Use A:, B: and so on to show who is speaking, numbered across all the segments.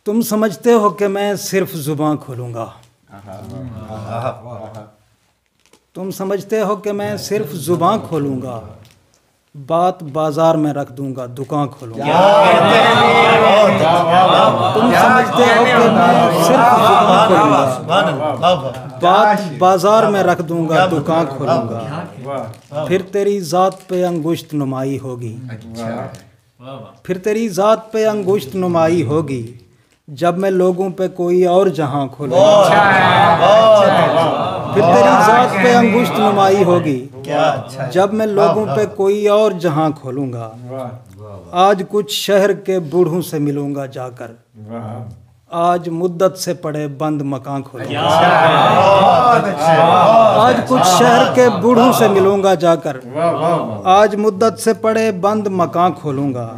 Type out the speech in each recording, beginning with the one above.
A: तुम समझते हो कि मैं सिर्फ जुबान खोलूंगा, तुम समझते हो कि मैं सिर्फ जुबान खोलूंगा, बात बाजार में रख दूंगा, दुकान खोलूंगा। तुम समझते हो कि मैं सिर्फ जुबान खोलूंगा, बात बाजार में रख दूंगा, दुकान खोलूंगा। फिर तेरी जात पे अंगुश्त नुमाई होगी, फिर तेरी जात पे अंगुश्त नुमाई होगी, जब मैं लोगों पे कोई और जहां खोलूंगा। फिर तेरी जात पे अंगुश्त नुमाई होगी, जब मैं लोगों पे कोई और जहां खोलूंगा। आज कुछ शहर के बूढ़ों से मिलूंगा जाकर, आज मुद्दत से पड़े बंद मकान खोलूंगा। आज कुछ शहर के बूढ़ों से मिलूंगा जाकर, आज मुद्दत से पड़े बंद मकान खोलूंगा।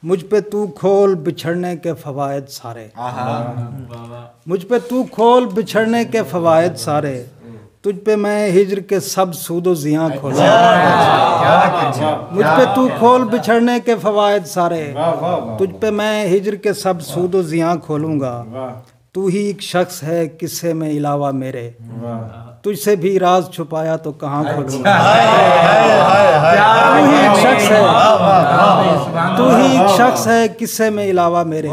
A: मुझ पे तू खोल बिछड़ने के फवायद सारे, मुझ पे तू खोल बिछड़ने के फवायद सारे, तुझ पे मैं हिज्र के सब सूदो जियां खोलूंगा। मुझ पे तू खोल बिछड़ने के फवायद सारे, तुझ पे मैं हिज्र के सब सूदो जियां खोलूंगा। तू ही एक शख्स है किस्से में इलावा मेरे, तुझसे भी राज छुपाया तो कहाँ खोलूंगा। तू ही एक शख्स है, तू ही एक शख्स है किस्से में इलावा मेरे,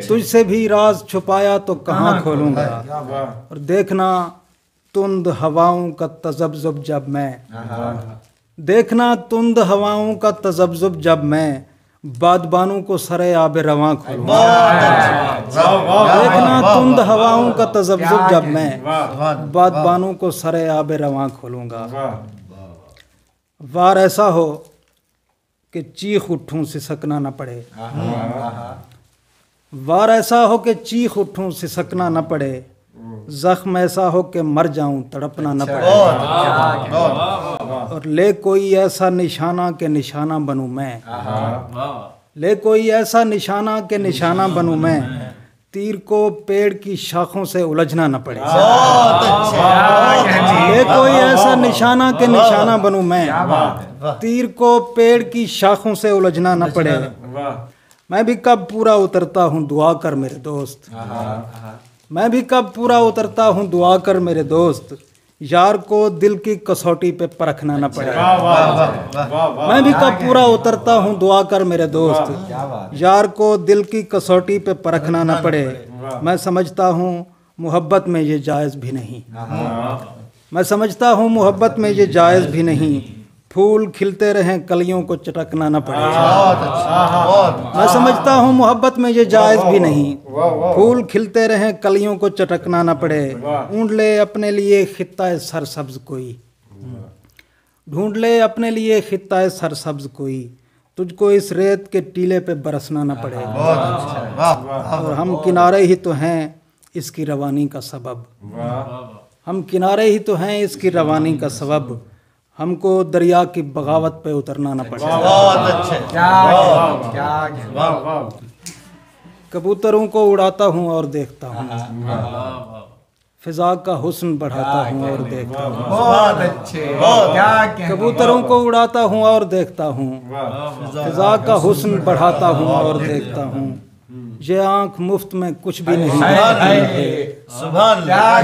A: तुझसे भी राज छुपाया तो कहाँ खोलूंगा। और देखना तुंद हवाओं का तजब्जुब जब मैं, देखना तुंद हवाओं का तजब्जुब जब मैं, बादबानों को सरे आबे रवां खोलूंगा। देखना तुंद हवाओं का तजब्जुब जब मैं, बादबानों को सरे आबे रवां खोलूंगा। वार ऐसा हो कि चीख उठूं सिसकना न पड़े, वार ऐसा हो कि चीख उठूं सिसकना न पड़े, जख्म ऐसा हो कि मर जाऊं तड़पना न पड़े। और ले कोई ऐसा निशाना के निशाना बनूं मैं, ले कोई ऐसा निशाना के निशाना बनूं मैं, तीर को पेड़ की शाखों से उलझना न पड़े। ले कोई ऐसा निशाना के निशाना बनूं मैं, तीर को पेड़ की शाखों से उलझना न पड़े। मैं भी कब पूरा उतरता हूँ दुआ कर मेरे दोस्त, मैं भी कब पूरा उतरता हूँ दुआ कर मेरे दोस्त, यार को दिल की कसौटी पे परखना न पड़े। मैं भी कब पूरा उतरता हूँ दुआ कर मेरे दोस्त, यार को दिल की कसौटी पे परखना न पड़े। मैं समझता हूँ मोहब्बत में ये जायज़ भी नहीं, मैं समझता हूँ मोहब्बत में ये जायज़ भी नहीं, फूल खिलते रहें कलियों को चटकना न पड़े। मैं समझता हूँ मोहब्बत में ये जायज़ भी नहीं, फूल खिलते रहें कलियों को चटकना न पड़े। ढूंढ ले अपने लिए खित्ता सरसब्ज कोई, ढूंढ ले अपने लिए खित्ता सरसब्ज कोई, तुझको इस रेत के टीले पे बरसना न पड़े। और हम किनारे ही तो हैं इसकी रवानी का सबब, हम किनारे ही तो हैं इसकी रवानी का सबब, हमको दरिया की बगावत पे उतरना न पड़े। कबूतरों को उड़ाता हूँ और देखता हूँ, फिजा का हुस्न बढ़ाता हूँ और देखता हूँ। कबूतरों को उड़ाता हूँ और देखता हूँ, फिजा का हुस्न बढ़ाता हूँ और देखता हूँ। ये आँख मुफ्त में कुछ भी नहीं दिखाती,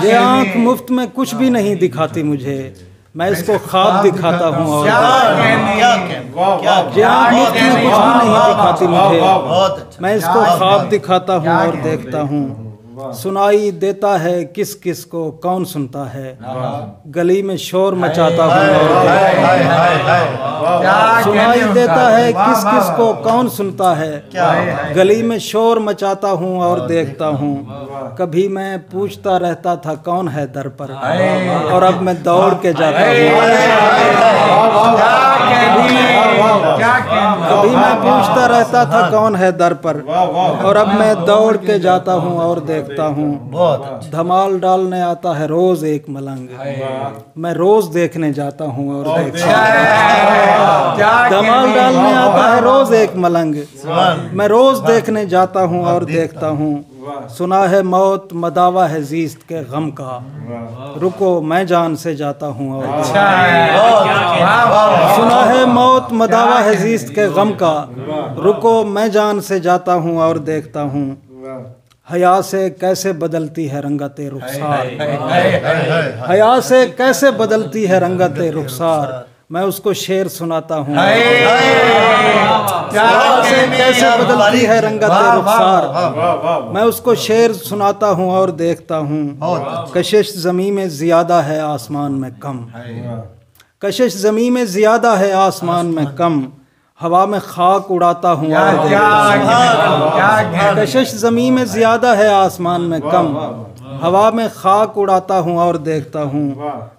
A: ये आँख मुफ्त में कुछ भी नहीं दिखाती मुझे, मैं इसको ख्वाब दिखाता हूँ और ये आँख मुफ्त में कुछ भी नहीं दिखाती मुझे, मैं इसको ख्वाब दिखाता हूँ और देखता हूँ। सुनाई देता है किस किस को कौन सुनता है, गली में शोर मचाता हूँ और सुनाई देता है किस किस को कौन सुनता है, गली में शोर मचाता हूँ और देखता हूँ। कभी मैं पूछता रहता था कौन है दर पर, और अब मैं दौड़ के जाता हूँ। कभी मैं पूछता रहता था कौन है दर पर, और अब मैं दौड़ के जाता हूँ और देखता हूँ। धमाल डालने आता है रोज एक मलंग, मैं रोज देखने जाता हूँ और देखता हूँ। धमाल डालने आता है रोज एक मलंग, मैं रोज देखने जाता हूँ और देखता हूँ। सुना है मौत मदावा है जीस्त के गम का, रुको मैं जान से जाता हूँ और सुना है मौत मदावा है जीस्त के गम का, रुको मैं जान से जाता हूँ और देखता हूँ। हया से कैसे बदलती है रंगते रुखसार, हया से कैसे बदलती है रंगते रुखसार, मैं उसको शेर सुनाता हूँ। हया से कैसे बदलती है रंगते रुखसार, मैं उसको शेर सुनाता हूँ और देखता हूँ। कशिश ज़मीं में ज़्यादा है आसमान में कम, कशिश ज़मीं में ज़्यादा है आसमान में कम, हवा में खाक उड़ाता हूँ और देखता हूँ। कशिश ज़मीं में ज़्यादा है आसमान में कम, हवा में खाक उड़ाता हूँ और देखता हूँ।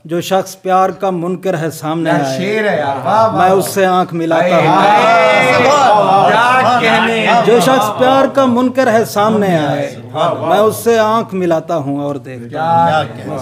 A: जो शख्स प्यार का मुनकर है सामने आए, मैं उससे आंख मिलाता हूँ। जो शख्स प्यार का मुनकर है सामने आए, मैं उससे आंख मिलाता हूँ और देखता हूँ।